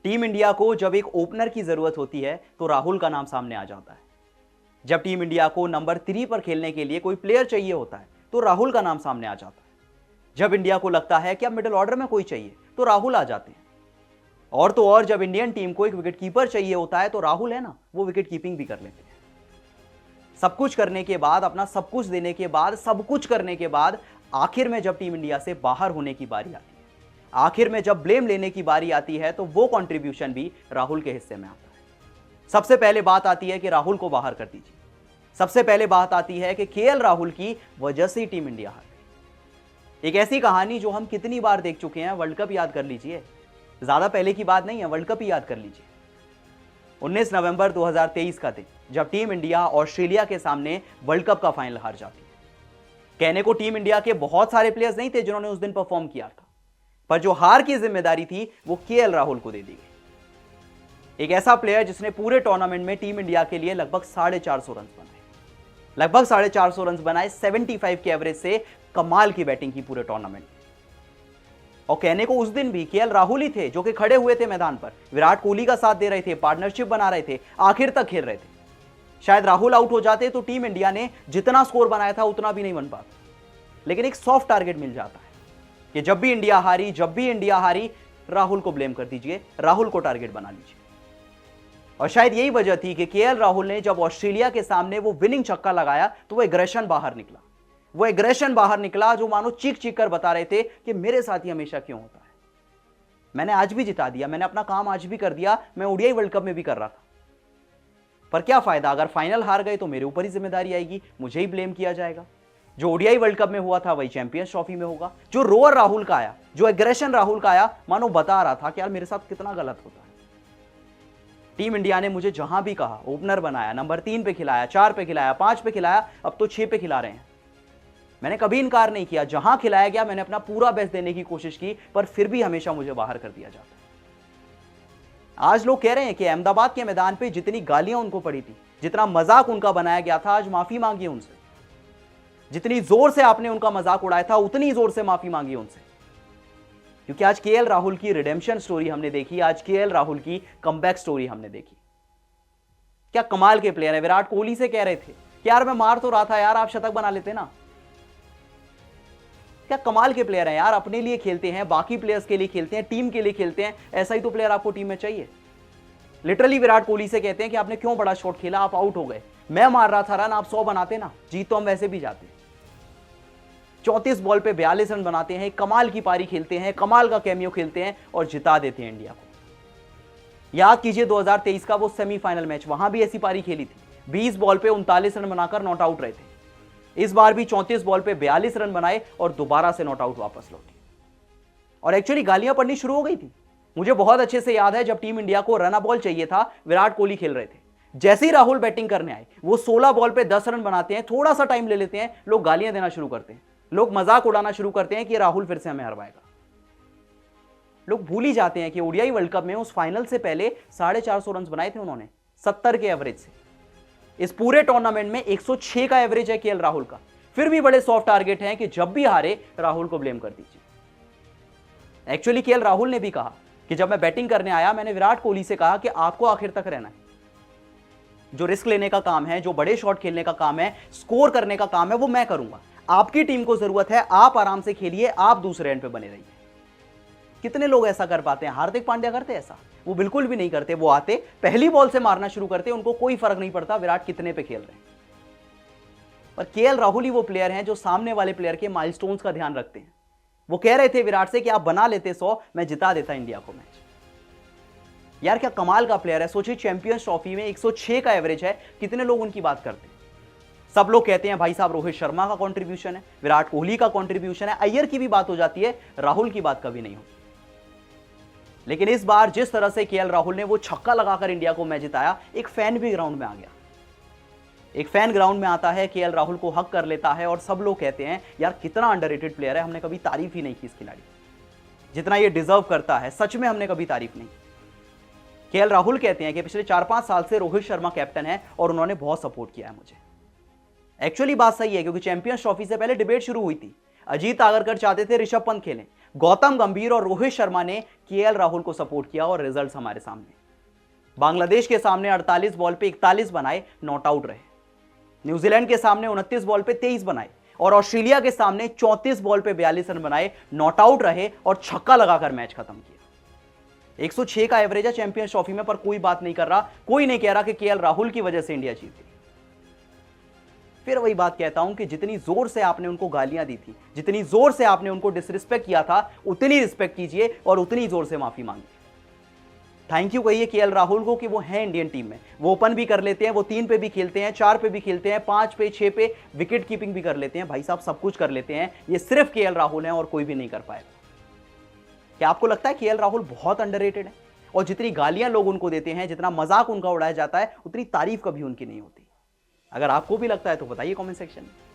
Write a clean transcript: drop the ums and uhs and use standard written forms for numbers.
Team India को जब एक ओपनर की जरूरत होती है तो राहुल का नाम सामने आ जाता है। जब टीम इंडिया को नंबर 3 पर खेलने के लिए कोई प्लेयर चाहिए होता है तो राहुल का नाम सामने आ जाता है। जब इंडिया को लगता है कि अब मिडिल ऑर्डर में कोई चाहिए तो राहुल आ जाते हैं। और तो और जब इंडियन टीम को एक विकेट कीपर चाहिए होता है तो राहुल है ना, वो विकेट कीपिंग भी कर लेते हैं। सब कुछ करने के बाद, अपना सब कुछ देने के बाद, सब कुछ करने के बाद आखिर में जब टीम इंडिया से बाहर होने की बारी आती है, आखिर में जब ब्लेम लेने की बारी आती है, तो वो कंट्रीब्यूशन भी राहुल के हिस्से में आता है। सबसे पहले बात आती है कि राहुल को बाहर कर दीजिए। सबसे पहले बात आती है कि केएल राहुल की वजह से टीम इंडिया हार गई। एक ऐसी कहानी जो हम कितनी बार देख चुके हैं। वर्ल्ड कप याद कर लीजिए, ज्यादा पहले की बात नहीं है, वर्ल्ड कप ही याद कर लीजिए। 19 नवंबर 2023 का दिन, जब टीम इंडिया ऑस्ट्रेलिया के सामने वर्ल्ड कप का फाइनल हार जाती है। कहने को टीम इंडिया के बहुत सारे प्लेयर्स नहीं थे जिन्होंने उस दिन परफॉर्म किया था, पर जो हार की जिम्मेदारी थी वो केएल राहुल को दे दी गई। एक ऐसा प्लेयर जिसने पूरे टूर्नामेंट में टीम इंडिया के लिए लगभग 450 रन बनाए, लगभग 450 रन बनाए, 75 के एवरेज से कमाल की बैटिंग की पूरे टूर्नामेंट। और कहने को उस दिन भी केएल राहुल ही थे जो कि खड़े हुए थे मैदान पर, विराट कोहली का साथ दे रहे थे, पार्टनरशिप बना रहे थे, आखिर तक खेल रहे थे। शायद राहुल आउट हो जाते तो टीम इंडिया ने जितना स्कोर बनाया था उतना भी नहीं बन पाता। लेकिन एक सॉफ्ट टारगेट मिल जाता है कि जब भी इंडिया हारी, राहुल को ब्लेम कर दीजिए, राहुल को टारगेट बना लीजिए। और शायद यही वजह थी कि केएल राहुल ने जब ऑस्ट्रेलिया के सामने वो विनिंग छक्का लगाया तो वो एग्रेशन बाहर निकला। वो एग्रेशन बाहर निकला जो मानो चीख चीख कर बता रहे थे कि मेरे साथ ही हमेशा क्यों होता है। मैंने आज भी जिता दिया, मैंने अपना काम आज भी कर दिया, मैं ओडीआई वर्ल्ड कप में भी कर रहा था, पर क्या फायदा, अगर फाइनल हार गए तो मेरे ऊपर ही जिम्मेदारी आएगी, मुझे ही ब्लेम किया जाएगा। जो ओडीआई वर्ल्ड कप में हुआ था वही चैंपियंस ट्रॉफी में होगा। जो रोअर राहुल का आया, जो एग्रेशन राहुल का आया, मानो बता रहा था कि यार मेरे साथ कितना गलत होता है। टीम इंडिया ने मुझे जहां भी कहा, ओपनर बनाया, नंबर 3 पे खिलाया, 4 पे खिलाया, 5 पे खिलाया, अब तो 6 पे खिला रहे हैं। मैंने कभी इनकार नहीं किया, जहां खिलाया गया मैंने अपना पूरा बेस्ट देने की कोशिश की, पर फिर भी हमेशा मुझे बाहर कर दिया जाता है। आज लोग कह रहे हैं कि अहमदाबाद के मैदान पे जितनी गालियां उनको पड़ी थी, जितना मजाक उनका बनाया गया था, आज माफी मांगिए उनसे। जितनी जोर से आपने उनका मजाक उड़ाया था उतनी जोर से माफी मांगिए उनसे, क्योंकि आज केएल राहुल की रिडेम्पशन स्टोरी हमने देखी, आज केएल राहुल की कमबैक स्टोरी हमने देखी। क्या कमाल के प्लेयर है। विराट कोहली से कह रहे थे कि यार मैं मार तो रहा था यार, आप शतक बना लेते ना। क्या कमाल के प्लेयर हैं यार, अपने लिए खेलते हैं, बाकी प्लेयर्स के लिए खेलते हैं, टीम के लिए खेलते हैं। ऐसा ही तो प्लेयर आपको टीम में चाहिए। लिटरली विराट कोहली से कहते हैं कि आपने क्यों बड़ा शॉट खेला, आप आउट हो गए, मैं मार रहा था रन, आप 100 बनाते ना, जीत तो हम वैसे भी जाते। 34 बॉल पे 42 रन बनाते हैं, कमाल की पारी खेलते हैं, कमाल का कैमियो खेलते हैं और जिता देते हैं इंडिया को। याद कीजिए 2023 का वो सेमीफाइनल मैच, वहां भी ऐसी पारी खेली थी। 20 बॉल पे 39 रन बनाकर नॉट आउट रहे थे। इस बार भी 34 बॉल पे 42 रन बनाए और दोबारा से नॉट आउट वापस लौटे। और एक्चुअली गालियां पड़नी शुरू हो गई थी। मुझे बहुत अच्छे से याद है जब टीम इंडिया को रन बॉल चाहिए था, विराट कोहली खेल रहे थे, जैसे ही राहुल बैटिंग करने आए, वो 16 बॉल पे 10 रन बनाते हैं, थोड़ा सा टाइम ले लेते हैं, लोग गालियां देना शुरू करते हैं, लोग मजाक उड़ाना शुरू करते हैं कि राहुल फिर से हमें हरवाएगा। लोग भूल ही जाते हैं कि ओडीआई वर्ल्ड कप में उस फाइनल से पहले 450 रन बनाए थे उन्होंने, 70 के एवरेज से। इस पूरे टूर्नामेंट में 106 का एवरेज है केएल राहुल का। फिर भी बड़े सॉफ्ट टारगेट हैं कि जब भी हारे राहुल को ब्लेम कर दीजिए। एक्चुअली केएल राहुल ने भी कहा कि जब मैं बैटिंग करने आया, मैंने विराट कोहली से कहा कि आपको आखिर तक रहना है। जो रिस्क लेने का काम है, जो बड़े शॉट खेलने का काम है, स्कोर करने का काम है, वो मैं करूंगा। आपकी टीम को जरूरत है, आप आराम से खेलिए, आप दूसरे एंड पे बने रहिए। कितने लोग ऐसा कर पाते हैं? हार्दिक पांड्या करते ऐसा? वो बिल्कुल भी नहीं करते। वो आते, पहली बॉल से मारना शुरू करते, उनको कोई फर्क नहीं पड़ता विराट कितने पे खेल रहे हैं। पर केएल राहुल ही वो प्लेयर हैं जो सामने वाले प्लेयर के माइलस्टोन्स का ध्यान रखते हैं। वो कह रहे थे विराट से कि आप बना लेते 100, मैं जिता देता इंडिया को मैच। यार क्या कमाल का प्लेयर है। सोचिए चैंपियंस ट्रॉफी में 106 का एवरेज है, कितने लोग उनकी बात करते हैं? सब लोग कहते हैं भाई साहब रोहित शर्मा का कंट्रीब्यूशन है, विराट कोहली का कंट्रीब्यूशन है, अय्यर की भी बात हो जाती है, राहुल की बात कभी नहीं होती। लेकिन इस बार जिस तरह से केएल राहुल ने वो छक्का लगाकर इंडिया को मैच जिताया, एक फैन भी ग्राउंड में आ गया। एक फैन ग्राउंड में आता है, केएल राहुल को हक कर लेता है और सब लोग कहते हैं यार कितना अंडररेटेड प्लेयर है, हमने कभी तारीफ ही नहीं की इस खिलाड़ी, जितना ये डिजर्व करता है, सच में हमने कभी तारीफ नहीं। केएल राहुल कहते हैं कि पिछले 4-5 साल से रोहित शर्मा कैप्टन है और उन्होंने बहुत सपोर्ट किया है मुझे। एक्चुअली बात सही है, क्योंकि चैंपियंस ट्रॉफी से पहले डिबेट शुरू हुई थी, अजीत आगरकर चाहते थे ऋषभ पंत खेलें, गौतम गंभीर और रोहित शर्मा ने केएल राहुल को सपोर्ट किया और रिजल्ट्स हमारे सामने। बांग्लादेश के सामने 48 बॉल पे 41 बनाए, नॉट आउट रहे। न्यूजीलैंड के सामने 29 बॉल पे 23 बनाए और ऑस्ट्रेलिया के सामने 34 बॉल पे 42 रन बनाए, नॉट आउट रहे और छक्का लगाकर मैच खत्म किया। 106 का एवरेज है चैंपियंस ट्रॉफी में, पर कोई बात नहीं कर रहा, कोई नहीं कह रहा कि केएल राहुल की वजह से इंडिया जीत गई। फिर वही बात कहता हूं कि जितनी जोर से आपने उनको गालियां दी थी, जितनी जोर से आपने उनको डिसरिस्पेक्ट किया था, उतनी रिस्पेक्ट कीजिए और उतनी जोर से माफी मांगिए। थैंक यू कहिए केएल राहुल को कि वो हैं इंडियन टीम में, वो ओपन भी कर लेते हैं, वो 3 पे भी खेलते हैं, 4 पे भी खेलते हैं, 5 पे 6 पे विकेट कीपिंग भी कर लेते हैं। भाई साहब सब कुछ कर लेते हैं, ये सिर्फ केएल राहुल हैं और कोई भी नहीं कर पाएगा। क्या आपको लगता है केएल राहुल बहुत अंडररेटेड है? और जितनी गालियां लोग उनको देते हैं, जितना मजाक उनका उड़ाया जाता है, उतनी तारीफ कभी उनकी नहीं होती। अगर आपको भी लगता है तो बताइए कमेंट सेक्शन में।